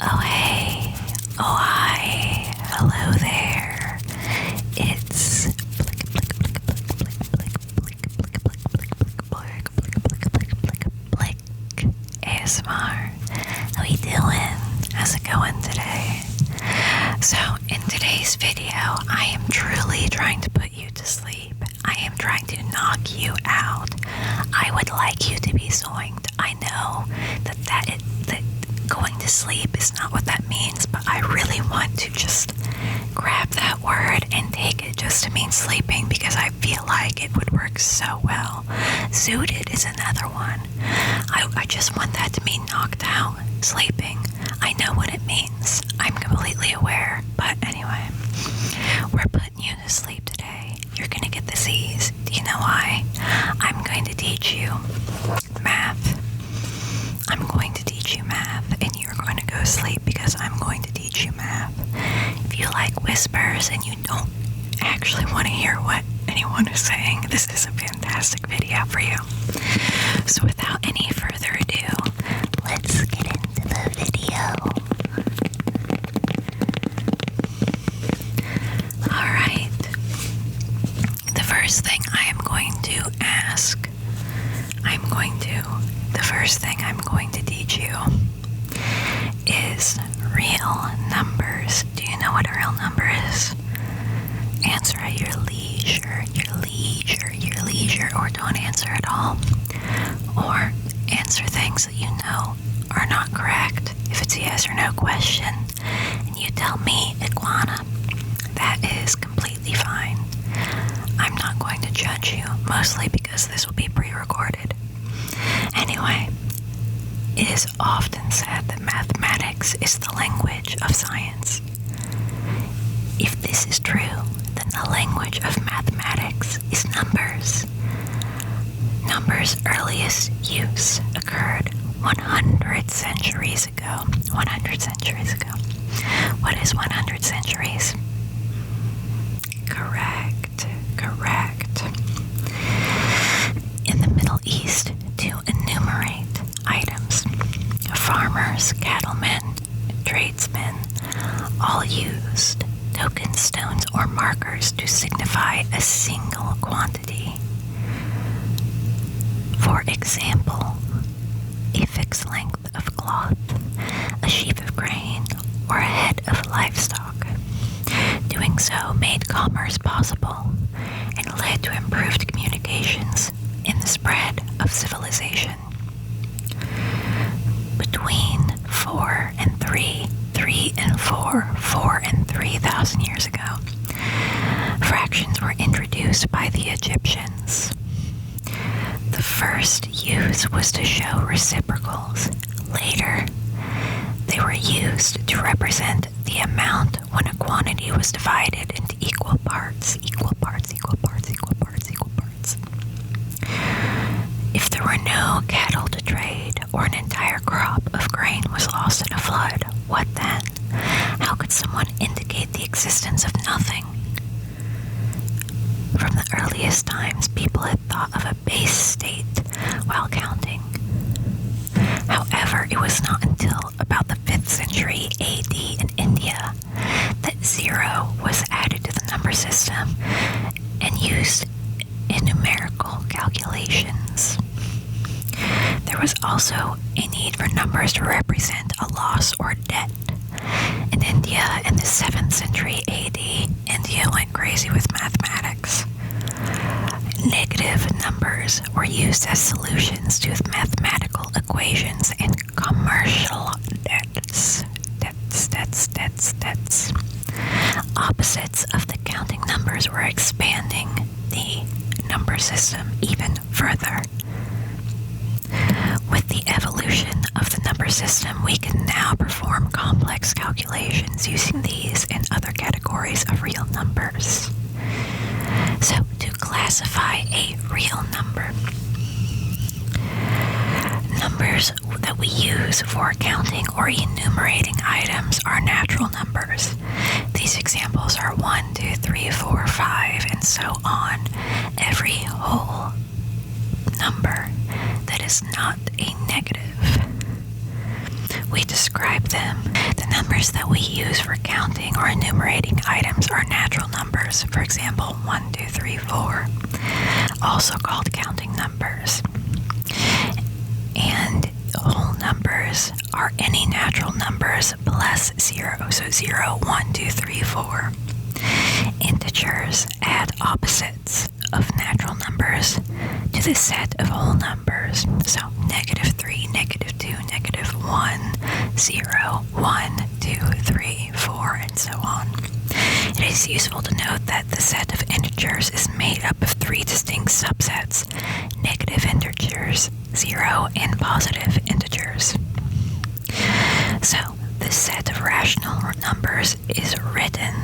Oh hey, oh hi, hello there. It's Blick ASMR. How you doing? How's it going today? So in today's video, I am truly trying to put you to sleep. I am trying to knock you out. I would like you to be zoinked. I know that going to sleep is not what that means, but I really want to just grab that word and take it just to mean sleeping because I feel like it would work so well. Zooted is another one. I just want that to mean knocked out, sleeping. I know what it means. I'm completely aware, but anyway, we're putting you to sleep today. You're gonna get the C's. Do you know why? I'm going to teach you math. I'm going to teach you math, and you're going to go to sleep because I'm going to teach you math. If you like whispers and you don't actually want to hear what anyone is saying, this is a fantastic video for you. So without any further ado, let's get into the video. Alright. The first thing I'm going to teach you is real numbers. Do you know what a real number is? Answer at your leisure, or don't answer at all. Or answer things that you know are not correct. If it's a yes or no question, and you tell me iguana, that is completely fine. I'm not going to judge you, mostly because this will be pre-recorded. Anyway, it is often said that mathematics is the language of science. If this is true, then the language of mathematics is numbers. Numbers' earliest use occurred 100 centuries ago. 100 centuries ago. What is 100 centuries? Correct. In the Middle East, to enumerate items, farmers, cattlemen, tradesmen all used token stones or markers to signify a single quantity. For example, a fixed length of cloth, a sheaf of grain, or a head of livestock. Doing so made commerce possible and led to improved communications in the spread of civilization. Between 4 and 3, 3 and 4, 4 and 3,000 years ago, fractions were introduced by the Egyptians. The first use was to show reciprocals. Later, they were used to represent the amount when a quantity was divided into equal parts. If there were no cattle to trade, or an entire crop of grain was lost in a flood, what then? How could someone indicate the existence of nothing? From the earliest times, people had thought of a base state while counting. However, it was not until about the 5th century AD in India that 0 was added to the number system and used in numerical calculations. There was also a need for numbers to represent a loss or debt. In India in the 7th century AD, India went crazy with mathematics. Negative numbers were used as solutions to mathematical equations and commercial debts. Opposites of the counting numbers were expanding the number system even further. With the evolution of the number system, we can now perform complex calculations using these and other categories of real numbers. So, to classify a real number, numbers that we use for counting or enumerating items are natural numbers. These examples are 1, 2, 3, 4, 5, and so on. Every whole number that is not a negative. We describe them numbers that we use for counting or enumerating items are natural numbers. For example, 1, 2, 3, 4, also called counting numbers. And whole numbers are any natural numbers plus 0. So 0, 1, 2, 3, 4. Integers add opposites of natural numbers to the set of whole numbers. So -3, -2, -1, 0, 1, 2, 3, 4, and so on. It is useful to note that the set of integers is made up of 3 distinct subsets: negative integers, 0, and positive integers. So the set of rational numbers is written.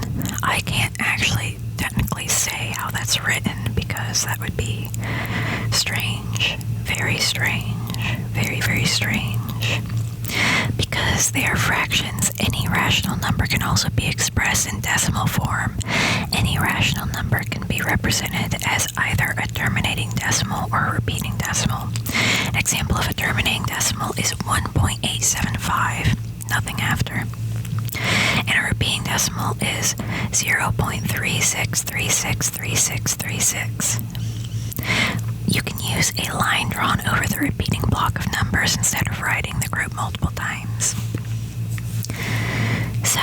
I can't actually technically say how that's written because that would be strange. Very strange. Very, very strange. Because they are fractions, any rational number can also be expressed in decimal form. Any rational number can be represented as either a terminating decimal or a repeating decimal. An example of a terminating decimal is 1.875, nothing after. And a repeating decimal is 0.36363636. You can use a line drawn over the repeating block of numbers instead of writing the group multiple times. So,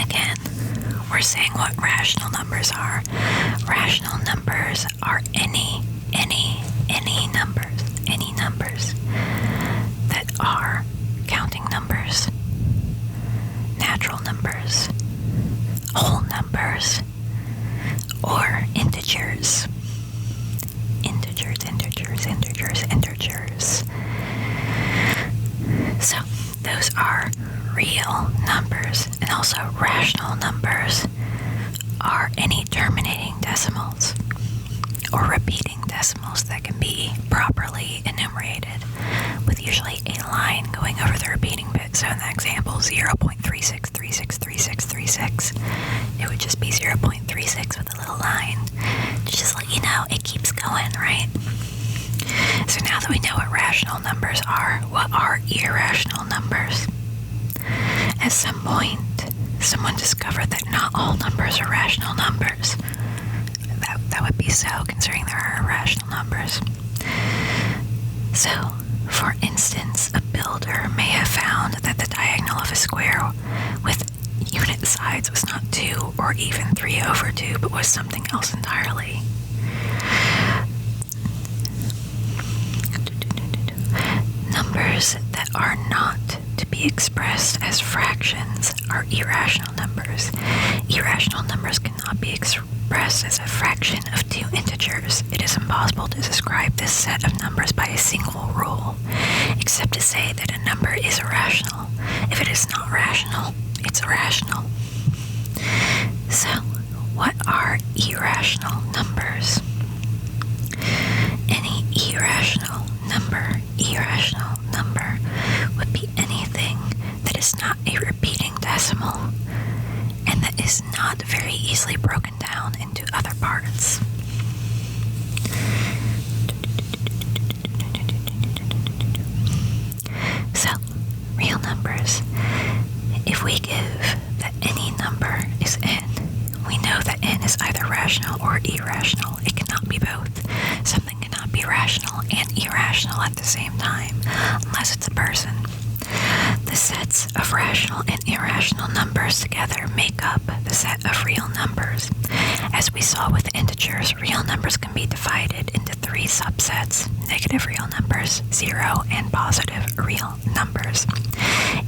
again, we're saying what rational numbers are. Rational numbers are any numbers that are counting numbers, natural numbers, whole numbers, or integers. Integers. So those are real numbers, and also rational numbers are any terminating decimals or repeating decimals that can be properly enumerated with usually a line going over the repeating bit. So in that example, 0.36363636, it would just be 0.36 with a little line to just let you know it keeps going, right? So now that we know what rational numbers are, what are irrational numbers? At some point, someone discovered that not all numbers are rational numbers. That would be so, considering there are irrational numbers. So, for instance, a builder may have found that the diagonal of a square with unit sides was not 2 or even 3/2, but was something else entirely. Numbers that are not to be expressed as fractions are irrational numbers. Irrational numbers cannot be expressed as a fraction of 2 integers. It is impossible to describe this set of numbers by a single rule, except to say that a number is irrational. If it is not rational, it's irrational. So, what are irrational numbers? Any irrational number would be anything that is not a repeating decimal and that is not very easily broken down into other parts. So, real numbers. If we give that any number is n, we know that n is either rational or irrational. It cannot be both. Something cannot be rational and irrational at the same time, unless it's a person. The sets of rational and irrational numbers together make up the set of real numbers. As we saw with integers, real numbers can be divided into 3 subsets: negative real numbers, 0, and positive real numbers.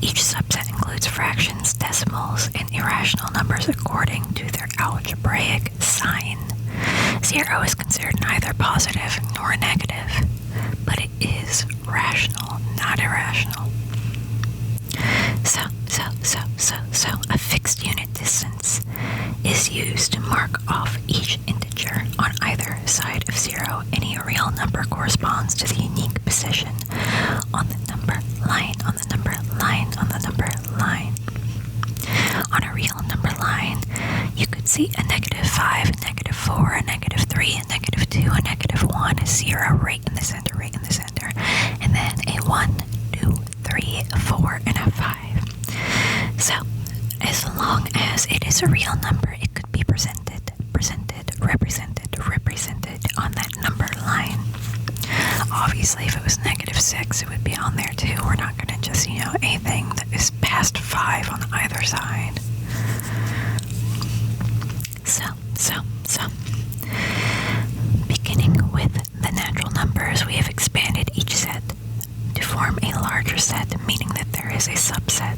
Each subset includes fractions, decimals, and irrational numbers according to their algebraic sign. 0 is considered neither positive nor negative, but it is rational, not irrational. So, a fixed unit distance is used to mark off each integer on either side of 0. Any real number corresponds to the unique position on the number line, on the number line, on the number line. On a real number line, you could see a -5, a -4, a -3, a -2, a -1, a 0 right in the center, and then a 1, 2, 3, a 4, and a 5. As long as it is a real number, it could be represented on that number line. Obviously, if it was -6, it would be on there too. We're not going to just, anything that is past 5 on either side. So, beginning with the natural numbers, we have expanded each set to form a larger set, meaning that there is a subset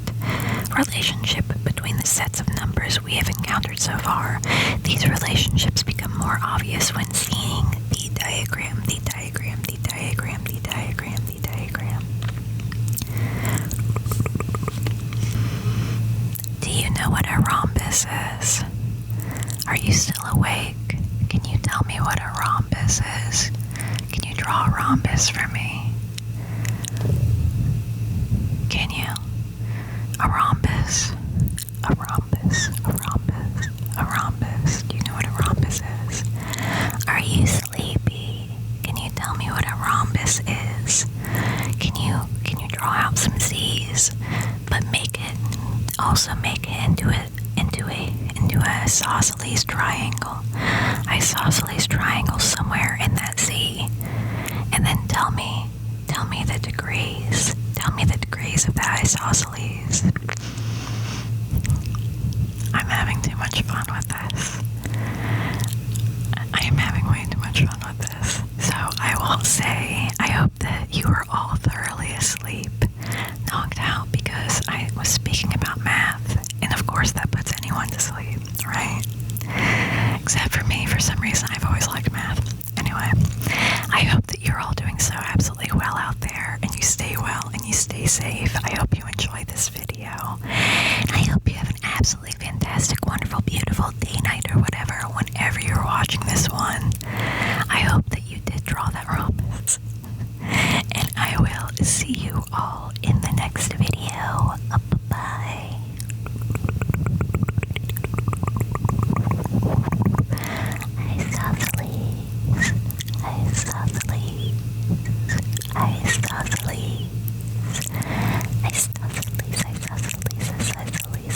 relationship between the sets of numbers we have encountered so far. These relationships become more obvious when seeing the diagram. Do you know what a rhombus is? Are you still awake? Can you tell me what a rhombus is? Can you draw a rhombus for me? Can you? A rhombus. A rhombus. A rhombus. A rhombus. Do you know what a rhombus is? Are you sleepy? Can you tell me what a rhombus is? Can you draw out some Z's, but make it into a isosceles triangle. Isosceles triangle somewhere in that Z. And then tell me the degrees. Tell me the degrees of that isosceles. I'm having too much fun with this. I am having way too much fun with this. So I will say, I hope that you are all thoroughly asleep.